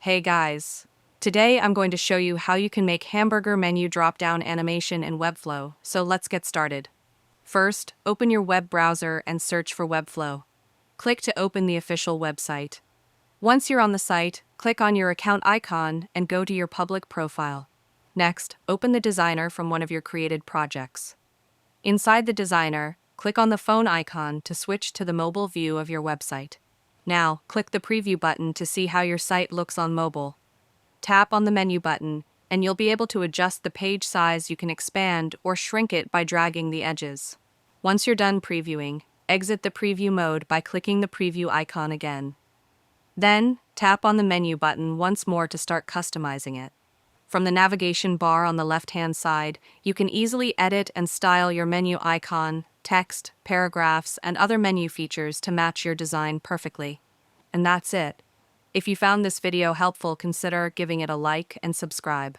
Hey guys! Today I'm going to show you how you can make hamburger menu drop-down animation in Webflow, so let's get started. First, open your web browser and search for Webflow. Click to open the official website. Once you're on the site, click on your account icon and go to your public profile. Next, open the designer from one of your created projects. Inside the designer, click on the phone icon to switch to the mobile view of your website. Now, click the preview button to see how your site looks on mobile. Tap on the menu button, and you'll be able to adjust the page size. You can expand or shrink it by dragging the edges. Once you're done previewing, exit the preview mode by clicking the preview icon again. Then, tap on the menu button once more to start customizing it. From the navigation bar on the left-hand side, you can easily edit and style your menu icon, text, paragraphs, and other menu features to match your design perfectly. And that's it. If you found this video helpful, consider giving it a like and subscribe.